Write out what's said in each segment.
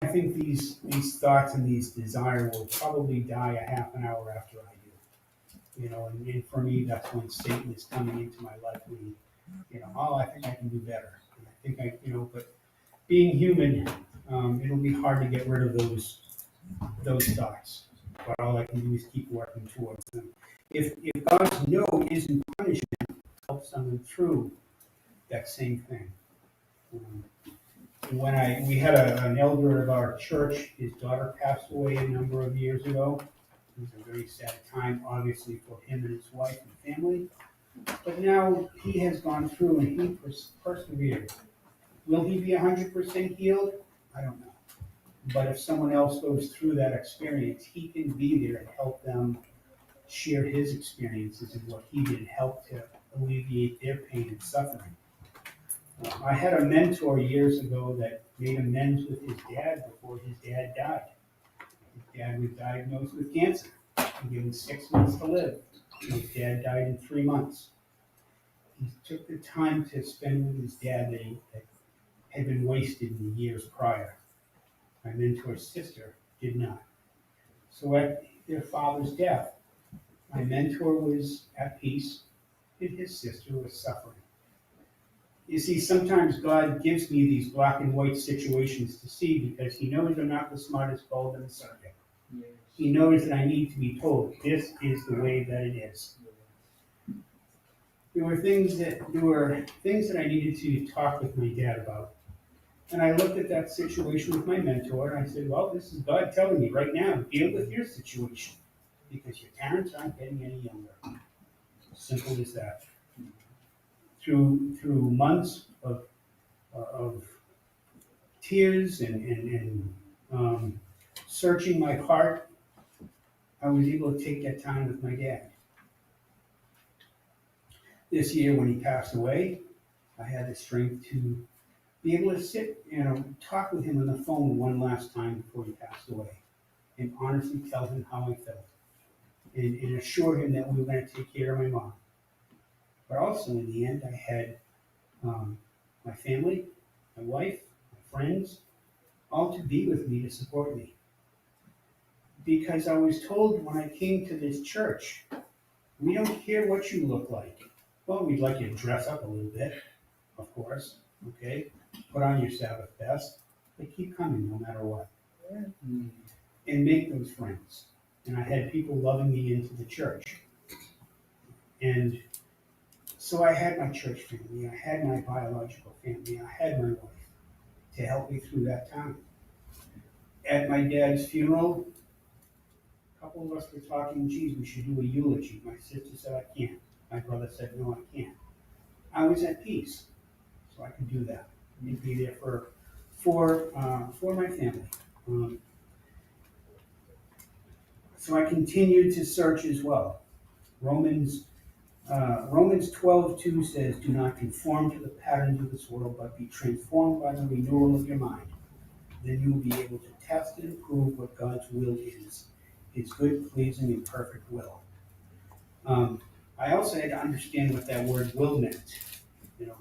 I think these thoughts and these desires will probably die a half an hour after I do. And for me, that's when Satan is coming into my life. Oh, I think I can do better. And I think but being human, it'll be hard to get rid of those thoughts. But all I can do is keep working towards them. If God's no isn't punishment, help someone through that same thing. Um, we had an elder of our church, his daughter passed away a number of years ago. It was a very sad time, obviously, for him and his wife and family. But now he has gone through and he persevered. Will he be 100% healed? I don't know. But if someone else goes through that experience, he can be there and help them share his experiences and what he did, help to alleviate their pain and suffering. I had a mentor years ago that made amends with his dad before his dad died. His dad was diagnosed with cancer. He gave him 6 months to live. His dad died in 3 months. He took the time to spend with his dad that had been wasted in the years prior. My mentor's sister did not. So at their father's death, my mentor was at peace and his sister was suffering. You see, sometimes God gives me these black and white situations to see because he knows I'm not the smartest bulb in the circuit. Yes. He knows that I need to be told, this is the way that it is. There were things that I needed to talk with my dad about. And I looked at that situation with my mentor and I said, well, this is God telling me right now, deal with your situation because your parents aren't getting any younger. Simple as that. Through months of tears and searching my heart, I was able to take that time with my dad. This year when he passed away, I had the strength to be able to sit, talk with him on the phone one last time before he passed away and honestly tell him how I felt and assure him that we were going to take care of my mom. But also in the end, I had my family, my wife, my friends, all to be with me to support me. Because I was told when I came to this church, we don't care what you look like. Well, we'd like you to dress up a little bit, of course, okay? Put on your Sabbath best, but keep coming no matter what. And make those friends. And I had people loving me into the church. And so I had my church family, I had my biological family, I had my wife to help me through that time. At my dad's funeral, a couple of us were talking, geez, we should do a eulogy. My sister said, I can't. My brother said, no, I can't. I was at peace, so I could do that. And be there for my family. So I continued to search as well. Romans 12:2 says, do not conform to the patterns of this world, but be transformed by the renewal of your mind. Then you will be able to test and approve what God's will is, his good, pleasing, and perfect will. I also had to understand what that word will meant.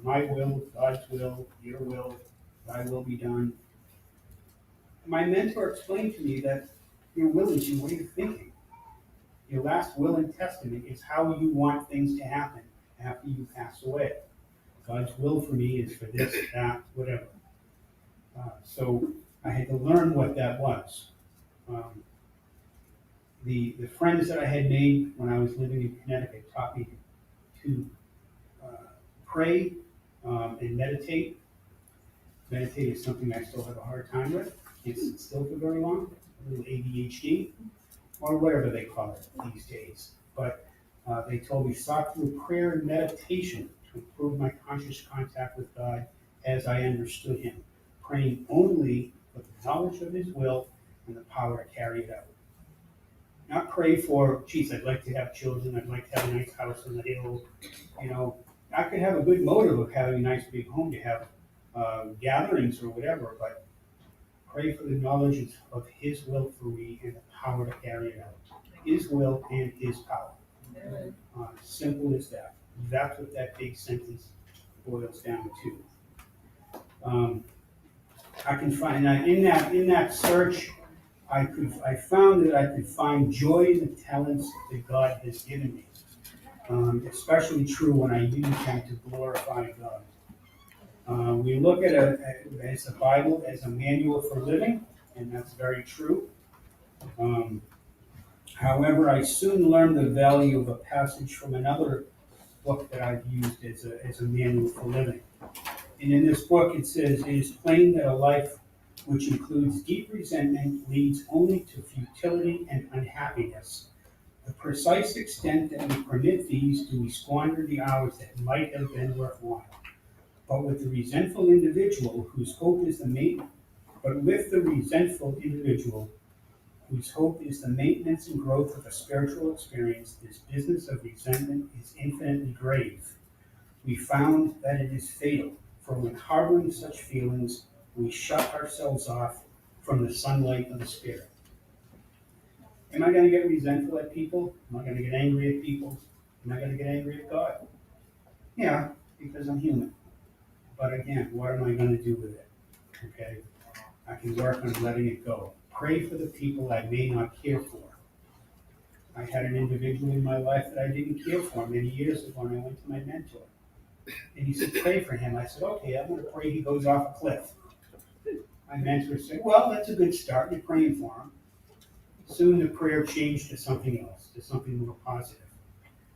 My will, God's will, your will, thy will be done. My mentor explained to me that your will is your way of thinking. Your last will and testament is how you want things to happen after you pass away. God's will for me is for this, that, whatever. So I had to learn what that was. The friends that I had made when I was living in Connecticut taught me to pray and meditate. Meditate is something I still have a hard time with. Can't sit still for very long. A little ADHD, or whatever they call it these days. But they told me sought through prayer and meditation to improve my conscious contact with God as I understood Him, praying only for the knowledge of His will and the power to carry it out. Not pray for, geez, I'd like to have children, I'd like to have a nice house on the hill. I could have a good motive of having a nice big home to have gatherings or whatever, but pray for the knowledge of His will for me and the power to carry it out. His will and His power. Simple as that. That's what that big sentence boils down to. I can find in that search, I found that I could find joy in the talents that God has given me. Especially true when I use them to glorify God. We look at as the Bible as a manual for living, and that's very true. Um, However, I soon learned the value of a passage from another book that I've used as a manual for living. And in this book, it says, "It is plain that a life which includes deep resentment leads only to futility and unhappiness. The precise extent that we permit these do we squander the hours that might have been worthwhile. But with the resentful individual whose hope is the main, but with the resentful individual whose hope is the maintenance and growth of a spiritual experience, this business of resentment is infinitely grave. We found that it is fatal, for when harboring such feelings, we shut ourselves off from the sunlight of the Spirit." Am I going to get resentful at people? Am I going to get angry at people? Am I going to get angry at God? Yeah, because I'm human. But again, what am I going to do with it? Okay? I can work on letting it go. Pray for the people I may not care for. I had an individual in my life that I didn't care for many years ago, and I went to my mentor. And he said, "Pray for him." I said, "Okay, I'm going to pray he goes off a cliff." My mentor said, "Well, that's a good start. You're praying for him." Soon the prayer changed to something else, to something more positive.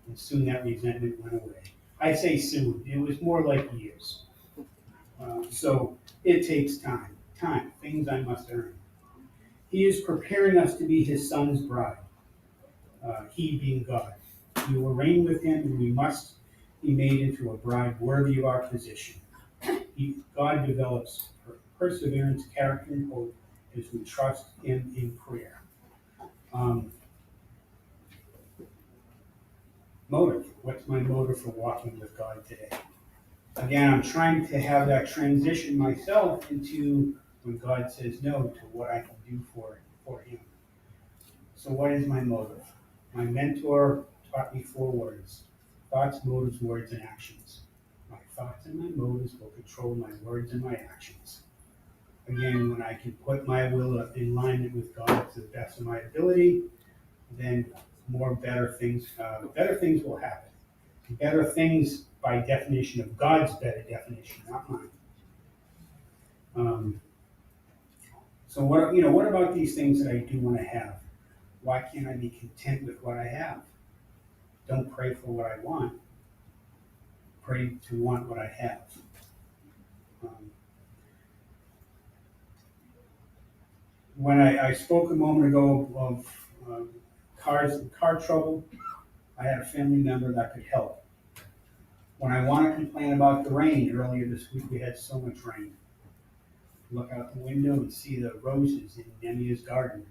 And soon that resentment went away. I say soon. It was more like years. So it takes time. Time. Things I must earn. He is preparing us to be his son's bride. He being God. We will reign with him, and we must be made into a bride worthy of our position. God develops perseverance, character, and hope as we trust him in prayer. Motive. What's my motive for walking with God today? Again, I'm trying to have that transition myself into when God says no to what I can do for him. So what is my motive? My mentor taught me 4 words: thoughts, motives, words, and actions. My thoughts and my motives will control my words and my actions. Again, when I can put my will in alignment with God to the best of my ability, then better things will happen. Better things by definition of God's better definition, not mine. So what about these things that I do want to have? Why can't I be content with what I have? Don't pray for what I want. Pray to want what I have. When I spoke a moment ago of car trouble, I had a family member that could help. When I want to complain about the rain, earlier this week we had so much rain. Look out the window and see the roses in Nemia's garden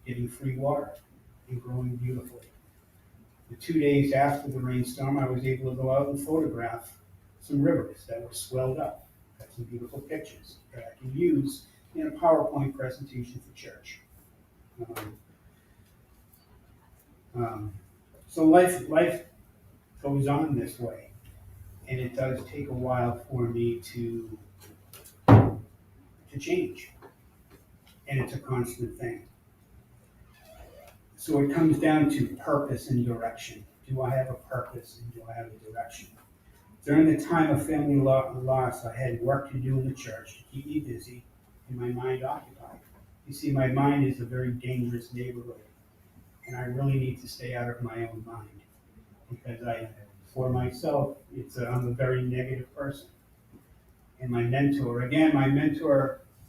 getting free water and growing beautifully. The 2 days after the rainstorm, I was able to go out and photograph some rivers that were swelled up. Got some beautiful pictures that I can use in a PowerPoint presentation for church. So life goes on this way, and it does take a while for me to change, and it's a constant thing. So it comes down to purpose and direction. Do I have a purpose and do I have a direction? During the time of family loss, I had work to do in the church to keep me busy and my mind occupied. You see, my mind is a very dangerous neighborhood, and I really need to stay out of my own mind because for myself, I'm a very negative person. And my mentor,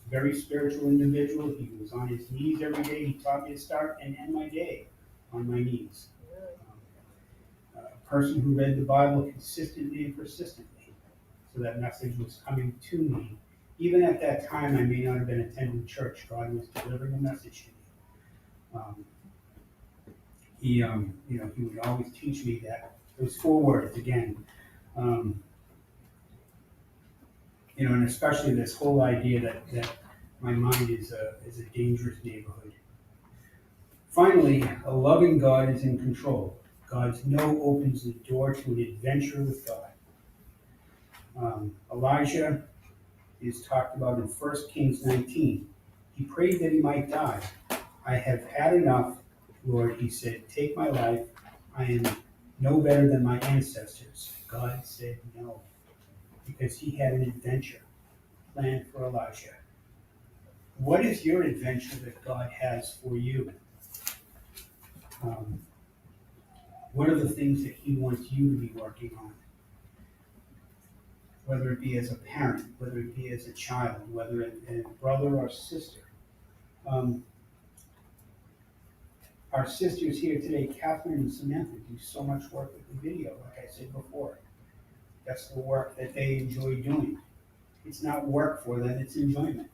very spiritual individual. He was on his knees every day. He taught me to start and end my day on my knees. A person who read the Bible consistently and persistently. So that message was coming to me. Even at that time, I may not have been attending church. God was delivering a message to me. He would always teach me that. Those 4 words again. And especially this whole idea that my mind is a dangerous neighborhood. Finally, a loving God is in control. God's no opens the door to an adventure with God. Elijah is talked about in 1 Kings 19. He prayed that he might die. I have had enough, Lord, he said. Take my life. I am no better than my ancestors. God said no, because he had an adventure planned for Elijah. What is your adventure that God has for you? Um, what are the things that he wants you to be working on? Whether it be as a parent, whether it be as a child, whether it a brother or sister. Um, our sisters here today, Catherine and Samantha, do so much work with the video, like I said before. That's the work that they enjoy doing. It's not work for them, it's enjoyment,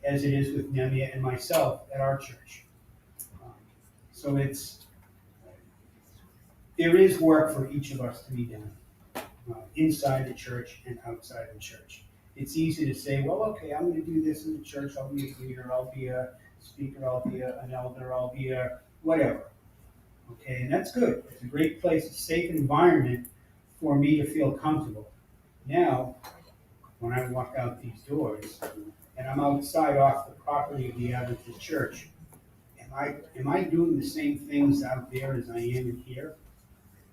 as it is with Nemia and myself at our church. Um, so there is work for each of us to be done, inside the church and outside the church. It's easy to say, well, okay, I'm going to do this in the church. I'll be a leader. I'll be a speaker. I'll be an elder. I'll be a whatever. Okay, and that's good. It's a great place, a safe environment for me to feel comfortable. Now, when I walk out these doors and I'm outside off the property of the Adventist Church, am I doing the same things out there as I am in here?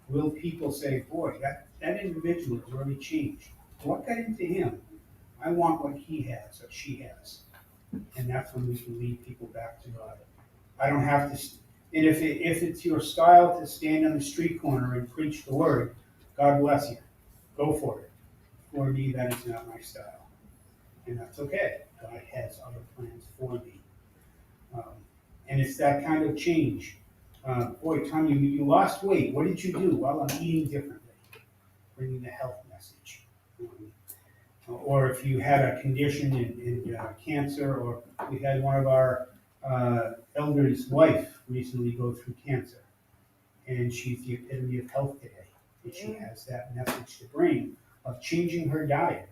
Will people say, boy, that individual has really changed. What got into him? I want what he has or she has. And that's when we can lead people back to God. I don't have to, and if it's your style to stand on the street corner and preach the word, God bless you. Go for it. For me, that is not my style. And that's okay. God has other plans for me. And it's that kind of change. Boy, Tom, you lost weight. What did you do? Well, I'm eating differently. Bringing the health message. Or if you had a condition in cancer, or we had one of our elders' wife recently go through cancer, and she's the epitome of health today. And she has that message to bring of changing her diet,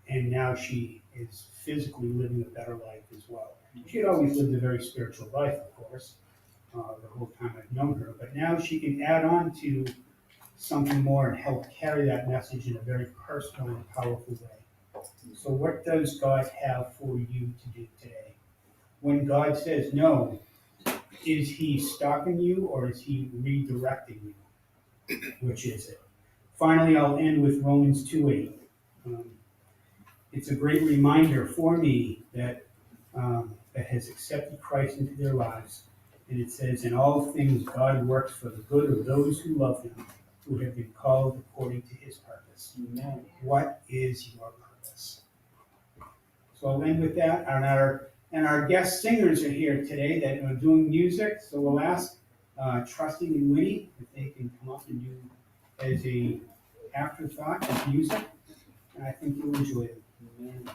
and now she is physically living a better life as well. She had always lived a very spiritual life, of course, the whole time I've known her, but now she can add on to something more and help carry that message in a very personal and powerful way. So what does God have for you to do today? When God says no, is he stopping you or is he redirecting you? Which is it? Finally, I'll end with Romans 2:8. It's a great reminder for me that has accepted Christ into their lives. And it says, in all things God works for the good of those who love him, who have been called according to his purpose. Amen. What is your purpose? So I'll end with that. And our guest singers are here today that are doing music. So we'll ask Trusting and Winnie if they can come up and do as a afterthought of music. And I think you'll enjoy it. Amen.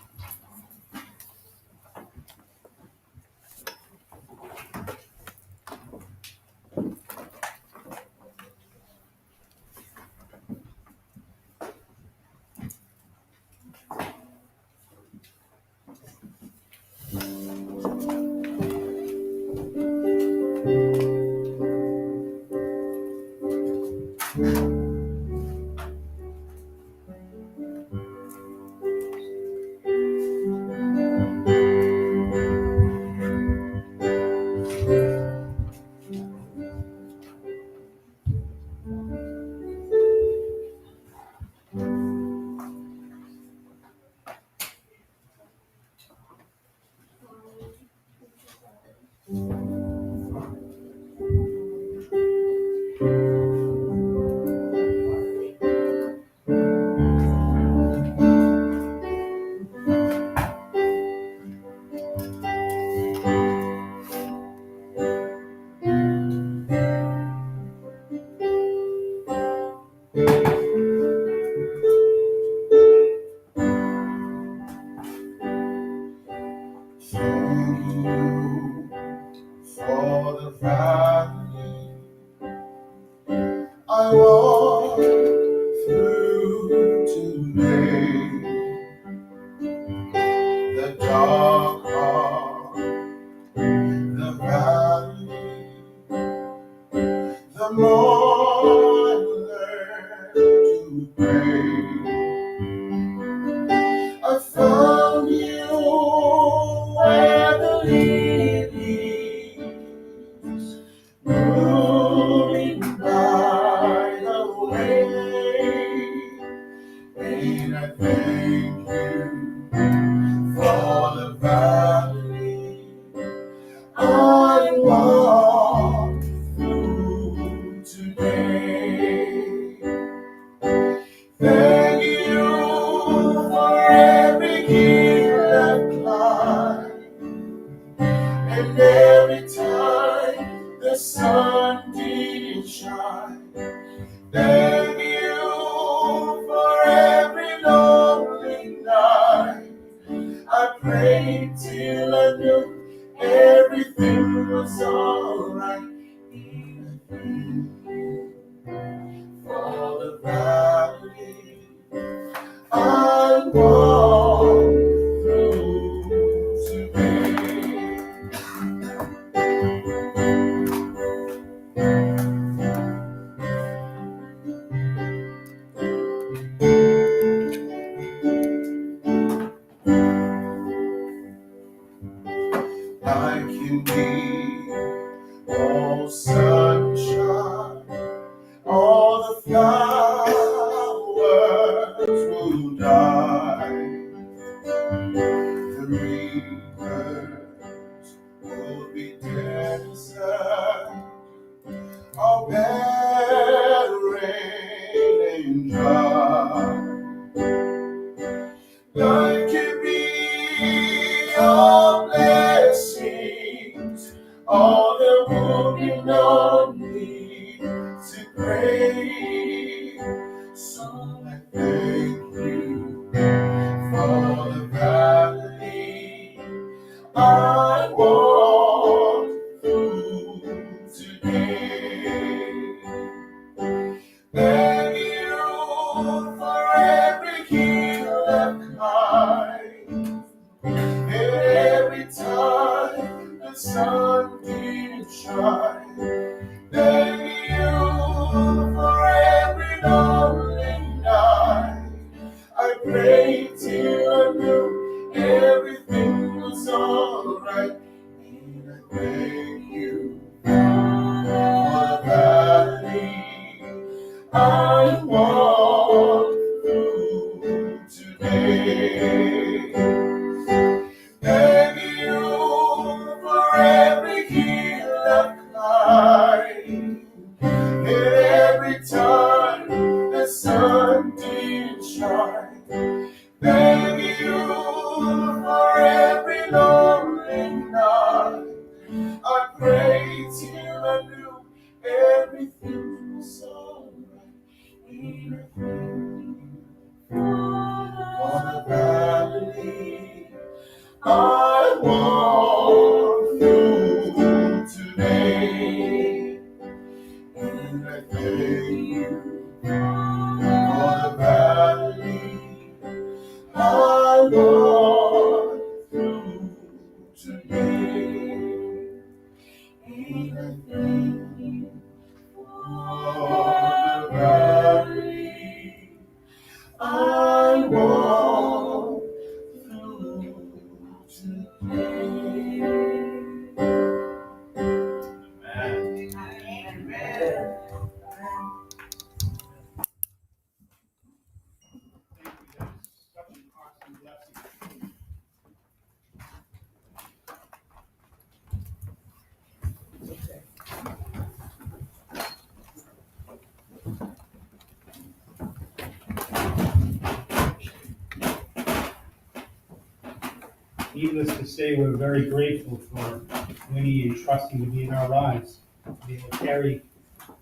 For the valley I walk through today, the dark heart, the valley, the more I learn to pray, I find And every time the sun did shine, thank you for every lonely night. I prayed till I knew everything was alright. For the valley I walk through today. I can be all sunshine, all the flowers will die. The rivers will be desert, all barren and dry. Life can be all blessings, all there will be no need to pray. So I thank you for the valley I walk through today. Thank you for every hill I've climbed, and every time the sun did shine. Thank you for every lonely night. I prayed till I knew everything was alright. And I thank you for the valley I walk through today. Thank you for every hill I've climbed, and every time the sun did shine. Thank you for every lonely night. I prayed till I knew everything was alright. And I thank you for the valley I walk through today. And I thank you for the valley I walk through today. And I thank you for the valley I walk through today. Amen. Such an awesome blessing. Needless to say, we're very grateful for Winnie and trusting to be in our lives, to be able to carry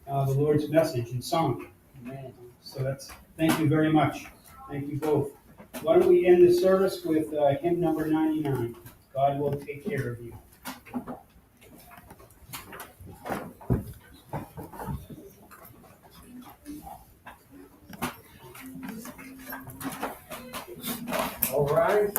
the Lord's message in song. So thank you very much. Thank you both. Why don't we end the service with hymn number 99, God Will Take Care of You. All right.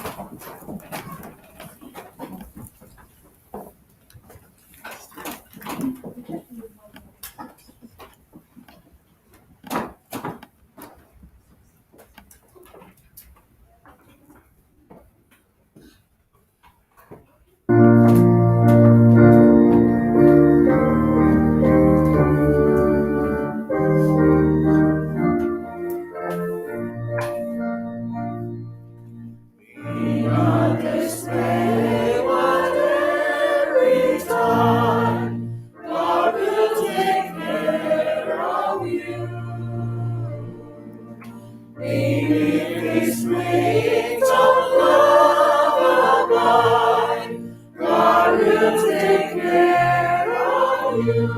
will take care of you.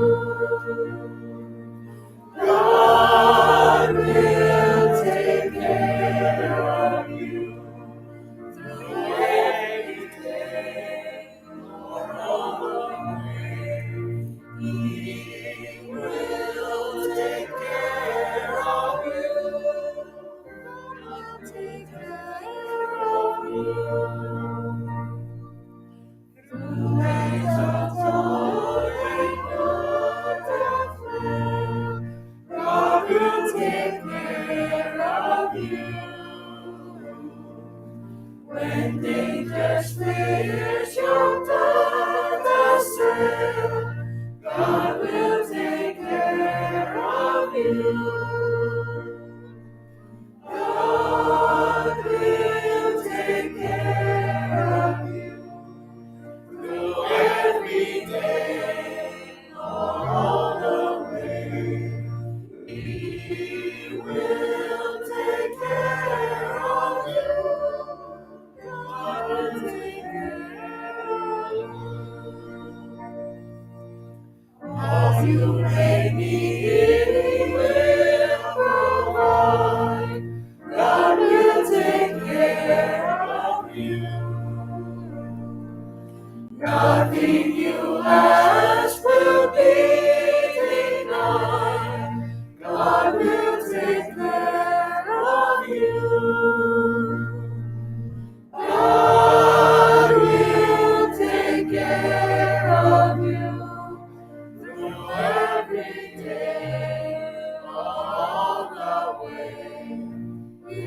God will take care of you through every day or all the way. He will take care of you. God will take care of you. Through waves of joy and good and fair, God will take care of you. When dangerous fears your path assail, God will take care of you. God will take care of you through every day all the way. He will take care of you. God will take care of you. All you may need, He will provide. God will take care of you. Nothing you ask will be denied. God will take care of you. God will take care of you through every day, all the way. He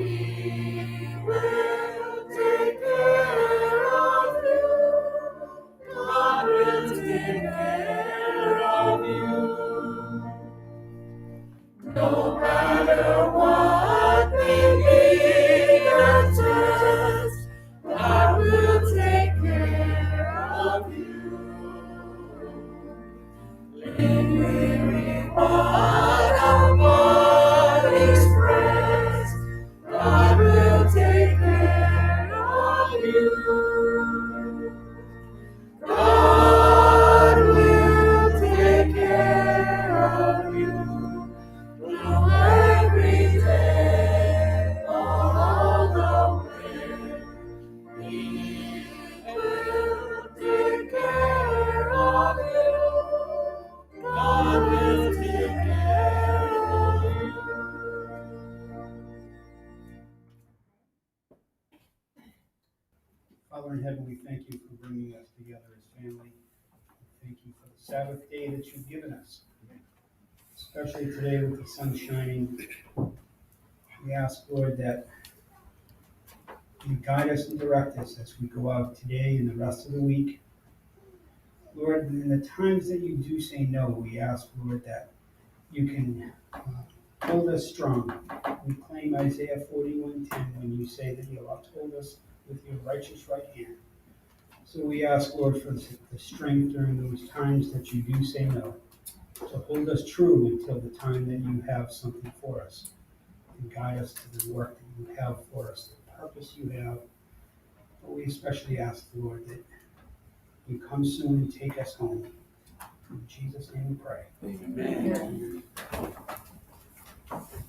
will take care of you. God will take care of you. No matter what may be your test, God will take care of you. Weary one upon His breast, God will take care of you. God will take care of you through every day, all the way. He will take care of you. God will take care of you. Father in heaven, we thank you for bringing us together as family. Thank you for the Sabbath day that you've given us, especially today with the sun shining. We ask, Lord, that you guide us and direct us as we go out today and the rest of the week. Lord, in the times that you do say no, we ask, Lord, that you can hold us strong. We claim Isaiah 41:10 when you say that you'll uphold us with your righteous right hand. So we ask, Lord, for the strength during those times that you do say no, to hold us true until the time that you have something for us, and guide us to the work that you have for us, the purpose you have. But we especially ask, Lord, that you come soon and take us home. In Jesus' name we pray. Amen. Amen.